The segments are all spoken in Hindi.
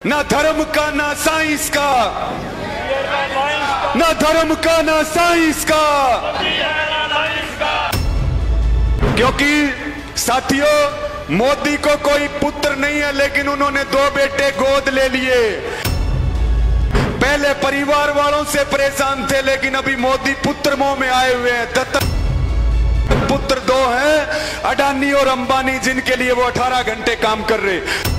ना धर्म का ना साइंस का, ना धर्म का ना साइंस का। क्योंकि साथियों, मोदी को कोई पुत्र नहीं है, लेकिन उन्होंने 2 बेटे गोद ले लिए। पहले परिवार वालों से परेशान थे, लेकिन अभी मोदी पुत्र मोह में आए हुए हैं। दत्तक पुत्र 2 हैं, अडानी और अंबानी, जिनके लिए वो 18 घंटे काम कर रहे।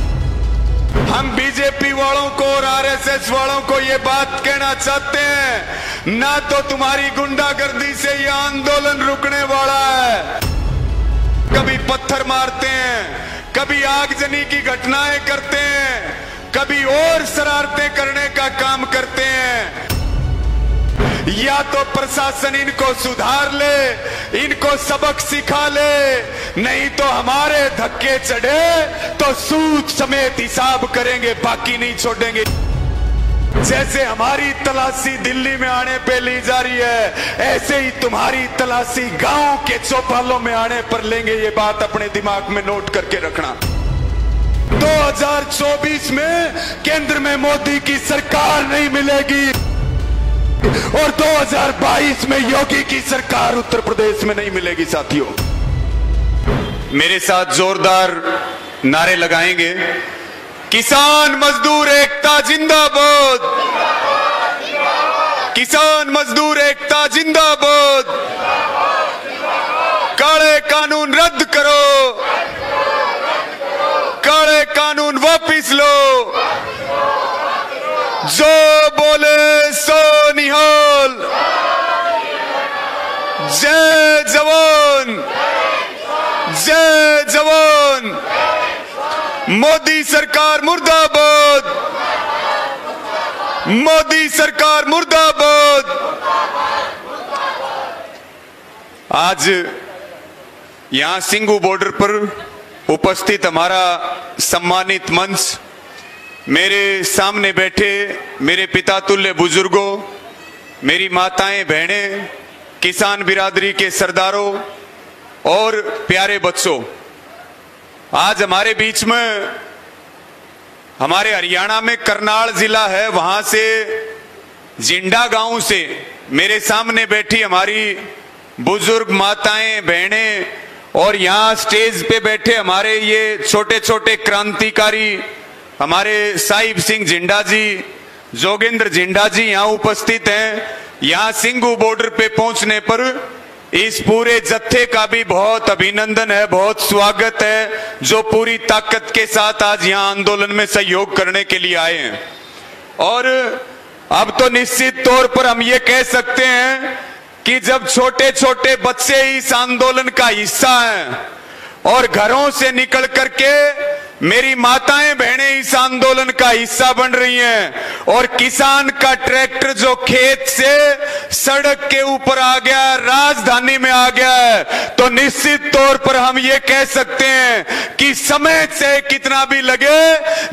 हम बीजेपी वालों को और आरएसएस वालों को ये बात कहना चाहते हैं, ना तो तुम्हारी गुंडागर्दी से ये आंदोलन रुकने वाला है। कभी पत्थर मारते हैं, कभी आगजनी की घटनाएं करते हैं, कभी और शरारतें करने का काम करते हैं। या तो प्रशासन इनको सुधार ले, इनको सबक सिखा ले, नहीं तो हमारे धक्के चढ़े तो सूद समेत हिसाब करेंगे, बाकी नहीं छोड़ेंगे। जैसे हमारी तलाशी दिल्ली में आने पे ली जा रही है, ऐसे ही तुम्हारी तलाशी गांव के चौपालों में आने पर लेंगे। ये बात अपने दिमाग में नोट करके रखना। 2024 में केंद्र में मोदी की सरकार नहीं मिलेगी और 2022 में योगी की सरकार उत्तर प्रदेश में नहीं मिलेगी। साथियों, मेरे साथ जोरदार नारे लगाएंगे। किसान मजदूर एकता जिंदाबाद, किसान मजदूर एकता जिंदाबाद, काले कानून रद्द करो, काले कानून वापिस लो, जो बोले सो निहाल। जय जवान, जय जवान। मोदी सरकार मुर्दाबाद, मोदी सरकार मुर्दाबाद। आज यहां सिंगू बॉर्डर पर उपस्थित हमारा सम्मानित मंच, मेरे सामने बैठे मेरे पिता तुल्य बुजुर्गों, मेरी माताएं बहनें, किसान बिरादरी के सरदारों और प्यारे बच्चों, आज हमारे बीच में हमारे हरियाणा में करनाल जिला है, वहां से जिंडा गांव से मेरे सामने बैठी हमारी बुजुर्ग माताएं बहनें और यहाँ स्टेज पे बैठे हमारे ये छोटे छोटे क्रांतिकारी हमारे साहिब सिंह जिंडा जी, जोगेंद्र जिंडा जी यहाँ उपस्थित हैं। यहाँ सिंगू बॉर्डर पे पहुंचने पर इस पूरे जत्थे का भी बहुत अभिनंदन है, बहुत स्वागत है, जो पूरी ताकत के साथ आज यहाँ आंदोलन में सहयोग करने के लिए आए हैं। और अब तो निश्चित तौर पर हम ये कह सकते हैं कि जब छोटे छोटे बच्चे इस आंदोलन का हिस्सा हैं और घरों से निकल करके मेरी माताएं बहनें इस आंदोलन का हिस्सा बन रही हैं और किसान का ट्रैक्टर जो खेत से सड़क के ऊपर आ गया, राजधानी में आ गया है, तो निश्चित तौर पर हम ये कह सकते हैं कि समय से कितना भी लगे,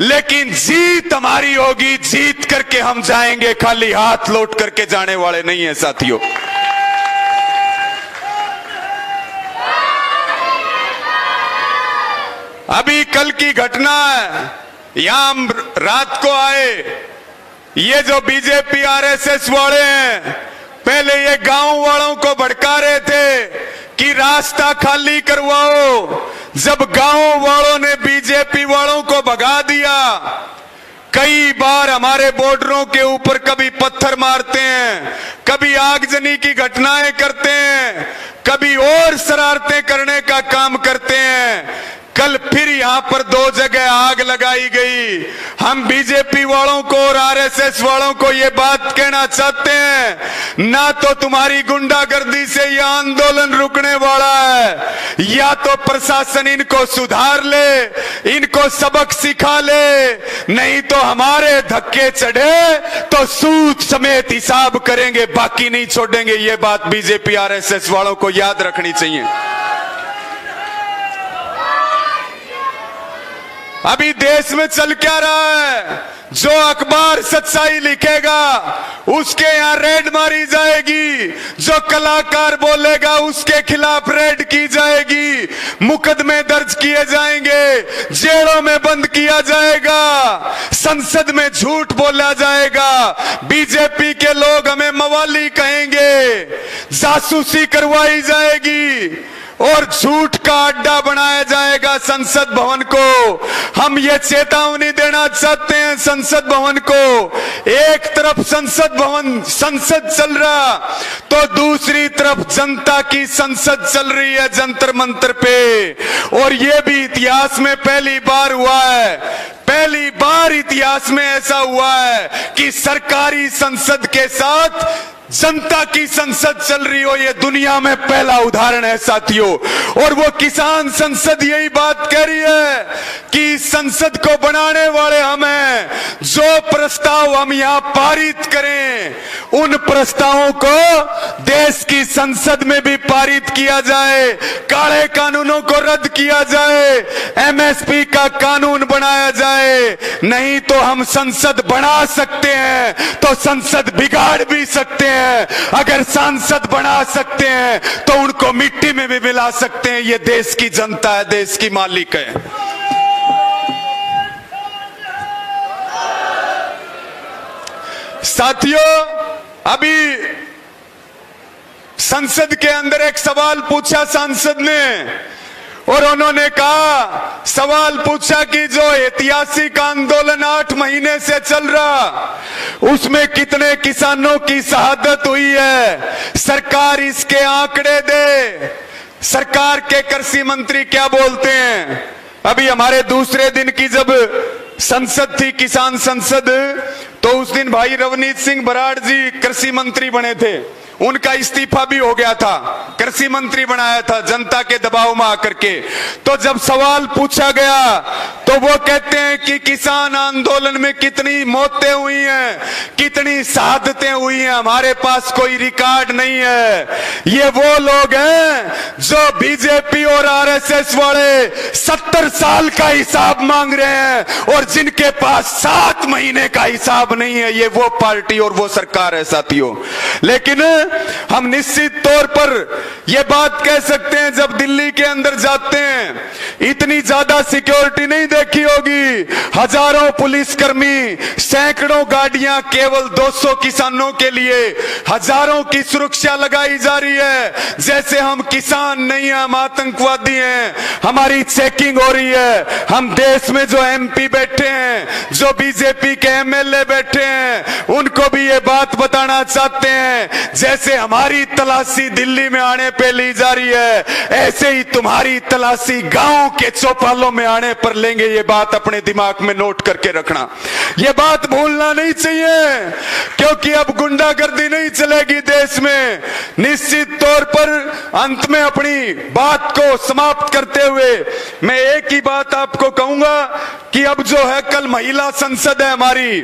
लेकिन जीत हमारी होगी। जीत करके हम जाएंगे, खाली हाथ लौट करके जाने वाले नहीं है। साथियों, अभी कल की घटना है, यहां हम रात को आए, ये जो बीजेपी आरएसएस वाले हैं, पहले ये गांव वालों को भड़का रहे थे कि रास्ता खाली करवाओ। जब गांव वालों ने बीजेपी वालों को भगा दिया, कई बार हमारे बॉर्डरों के ऊपर कभी पत्थर मारते हैं, कभी आगजनी की घटनाएं करते हैं, कभी और शरारतें करने का काम करते हैं। कल फिर यहां पर 2 जगह आग लगाई गई। हम बीजेपी वालों को और आरएसएस वालों को ये बात कहना चाहते हैं, ना तो तुम्हारी गुंडागर्दी से ये आंदोलन रुकने वाला है। या तो प्रशासन इनको सुधार ले, इनको सबक सिखा ले, नहीं तो हमारे धक्के चढ़े तो सूद समेत हिसाब करेंगे, बाकी नहीं छोड़ेंगे। ये बात बीजेपी आरएसएस वालों को याद रखनी चाहिए। अभी देश में चल क्या रहा है? जो अखबार सच्चाई लिखेगा उसके यहाँ रेड मारी जाएगी, जो कलाकार बोलेगा उसके खिलाफ रेड की जाएगी, मुकदमे दर्ज किए जाएंगे, जेलों में बंद किया जाएगा, संसद में झूठ बोला जाएगा, बीजेपी के लोग हमें मवाली कहेंगे, जासूसी करवाई जाएगी और झूठ का अड्डा बनाया जाएगा संसद भवन को। हम ये चेतावनी देना चाहते हैं संसद भवन को, एक तरफ संसद भवन संसद चल रहा तो दूसरी तरफ जनता की संसद चल रही है जंतर मंतर पे। और ये भी इतिहास में पहली बार हुआ है, पहली बार इतिहास में ऐसा हुआ है कि सरकारी संसद के साथ जनता की संसद चल रही हो, ये दुनिया में पहला उदाहरण है साथियों। और वो किसान संसद यही बात कह रही है कि संसद को बनाने वाले हम हैं, जो प्रस्ताव हम यहां पारित करें उन प्रस्तावों को देश की संसद में भी पारित किया जाए, काले कानूनों को रद्द किया जाए, एमएसपी का कानून बनाया जाए। नहीं तो हम संसद बना सकते हैं तो संसद बिगाड़ भी सकते हैं, अगर सांसद बना सकते हैं तो उनको मिट्टी में भी मिला सकते हैं। ये देश की जनता है, देश की मालिक है। साथियों, अभी संसद के अंदर एक सवाल पूछा सांसद ने और उन्होंने कहा, सवाल पूछा कि जो ऐतिहासिक आंदोलन 8 महीने से चल रहा उसमें कितने किसानों की शहादत हुई है, सरकार इसके आंकड़े दे। सरकार के कृषि मंत्री क्या बोलते हैं? अभी हमारे दूसरे दिन की जब संसद थी, किसान संसद, तो उस दिन भाई रवनीत सिंह बराड़ जी कृषि मंत्री बने थे, उनका इस्तीफा भी हो गया था, कृषि मंत्री बनाया था जनता के दबाव में आकर के। तो जब सवाल पूछा गया तो वो कहते हैं कि किसान आंदोलन में कितनी मौतें हुई हैं, कितनी शहादतें हुई हैं, हमारे पास कोई रिकॉर्ड नहीं है। ये वो लोग हैं जो बीजेपी और आरएसएस वाले 70 साल का हिसाब मांग रहे हैं और जिनके पास 7 महीने का हिसाब नहीं है। ये वो पार्टी और वो सरकार है साथियों। लेकिन हम निश्चित तौर पर यह बात कह सकते हैं, जब दिल्ली के अंदर जाते हैं इतनी ज्यादा सिक्योरिटी नहीं देखी होगी, हजारों पुलिसकर्मी, सैकड़ों गाड़ियां केवल 200 किसानों के लिए, हजारों की सुरक्षा लगाई जा रही है जैसे हम किसान नहीं हैं, हम आतंकवादी हैं। हमारी चेकिंग हो रही है। हम देश में जो एमपी बैठे हैं, जो बीजेपी के एमएलए बैठे हैं, उनको भी ये बात बताना चाहते हैं, जैसे हमारी तलाशी दिल्ली में आने पे ली जा रही है, ऐसे ही तुम्हारी तलाशी गांव के चौपालों में आने पर लेंगे। ये बात अपने दिमाग में नोट करके रखना, ये बात भूलना नहीं चाहिए, क्योंकि अब गुंडागर्दी नहीं चलेगी देश में। निश्चित तौर पर अंत में अपनी बात को समाप्त करते हुए मैं एक ही बात आपको कहूंगा कि अब जो है कल महिला संसद है हमारी,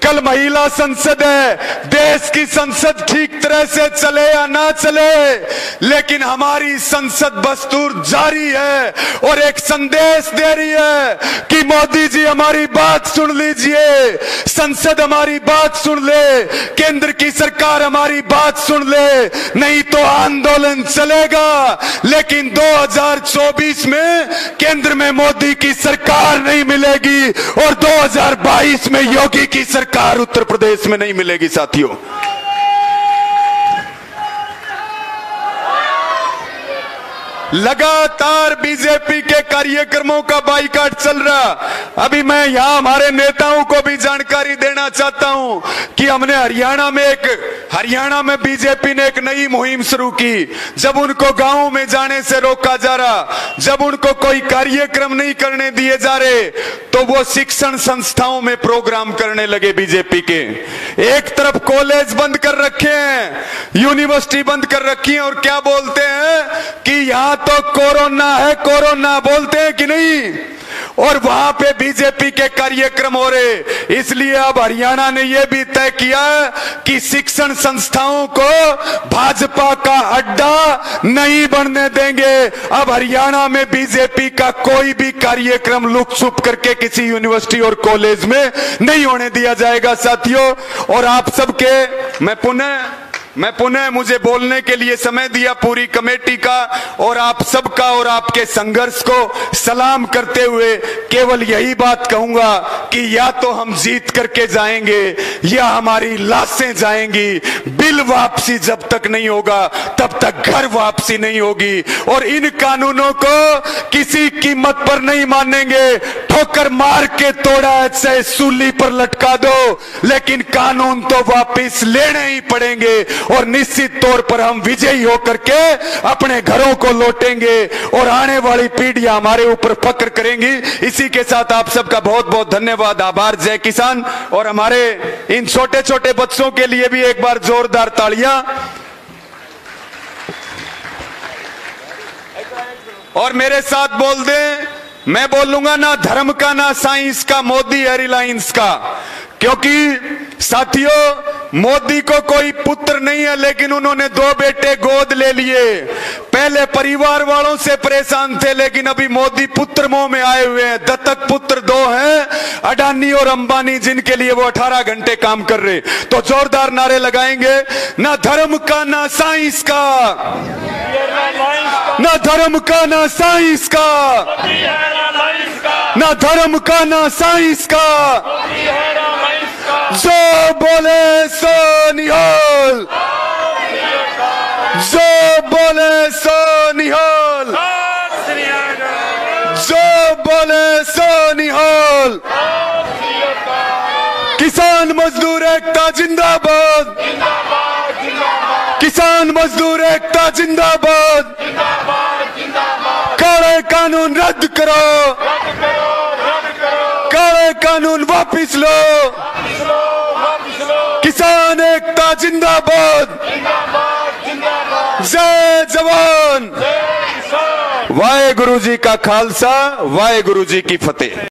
कल महिला संसद है। देश की संसद ठीक तरह से चले या ना चले, लेकिन हमारी संसद दस्तूर जारी है और एक संदेश दे रही है कि मोदी जी हमारी बात सुन लीजिए, संसद हमारी बात सुन ले, केंद्र की सरकार हमारी बात सुन ले, नहीं तो आंदोलन चलेगा। लेकिन 2024 में केंद्र में मोदी की सरकार नहीं मिलेगी और 2022 में योगी की सरकार उत्तर प्रदेश में नहीं मिलेगी साथियों। लगातार बीजेपी के कार्यक्रमों का बाइकाट चल रहा। अभी मैं यहां हमारे नेताओं को भी जानकारी देना चाहता हूं कि हमने हरियाणा में बीजेपी ने एक नई मुहिम शुरू की। जब उनको गांवों में जाने से रोका जा रहा, जब उनको कोई कार्यक्रम नहीं करने दिए जा रहे, तो वो शिक्षण संस्थाओं में प्रोग्राम करने लगे बीजेपी के। एक तरफ कॉलेज बंद कर रखे हैं, यूनिवर्सिटी बंद कर रखी है, और क्या बोलते हैं कि यहां तो कोरोना है, कोरोना बोलते हैं कि नहीं। और वहां पे बीजेपी के कार्यक्रम हो रहे। इसलिए अब हरियाणा ने यह भी तय किया कि शिक्षण संस्थाओं को भाजपा का अड्डा नहीं बनने देंगे। अब हरियाणा में बीजेपी का कोई भी कार्यक्रम लुक छुप करके किसी यूनिवर्सिटी और कॉलेज में नहीं होने दिया जाएगा साथियों। और आप सबके मैं पुनः मुझे बोलने के लिए समय दिया पूरी कमेटी का और आप सबका और आपके संघर्ष को सलाम करते हुए केवल यही बात कहूंगा कि या तो हम जीत करके जाएंगे या हमारी लाशें जाएंगी। बिल वापसी जब तक नहीं होगा तब तक घर वापसी नहीं होगी। और इन कानूनों को किसी कीमत पर नहीं मानेंगे। ठोकर मार के तोड़ा है चाहे सूली पर लटका दो, लेकिन कानून तो वापस लेने ही पड़ेंगे। और निश्चित तौर पर हम विजयी होकर के अपने घरों को लौटेंगे और आने वाली पीढ़ियां हमारे ऊपर फक्र करेंगी। इसी के साथ आप सबका बहुत बहुत धन्यवाद, आभार, जय किसान। और हमारे इन छोटे छोटे बच्चों के लिए भी एक बार जोरदार तालियां। और मेरे साथ बोल दें, मैं बोलूंगा ना धर्म का ना साइंस का, मोदी एयरलाइंस का। क्योंकि साथियों मोदी को कोई पुत्र नहीं है, लेकिन उन्होंने 2 बेटे गोद ले लिए। पहले परिवार वालों से परेशान थे, लेकिन अभी मोदी पुत्र मोह में आए हुए हैं। दत्तक पुत्र 2 हैं, अडानी और अंबानी, जिनके लिए वो 18 घंटे काम कर रहे। तो जोरदार नारे लगाएंगे, ना धर्म का ना साइंस का, ना धर्म का ना साइंस का, ना धर्म का ना साइंस का। जो बोले सो निहाल, जो बोले सो निहाल, जो बोले सो निहाल। किसान मजदूर एकता जिंदाबाद, किसान मजदूर एकता जिंदाबाद। काले कानून रद्द करो, काले कानून वापिस लो। किसान एकता जिंदाबाद, जय जवान। वाहेगुरु जी का खालसा, वाहेगुरु जी की फतेह।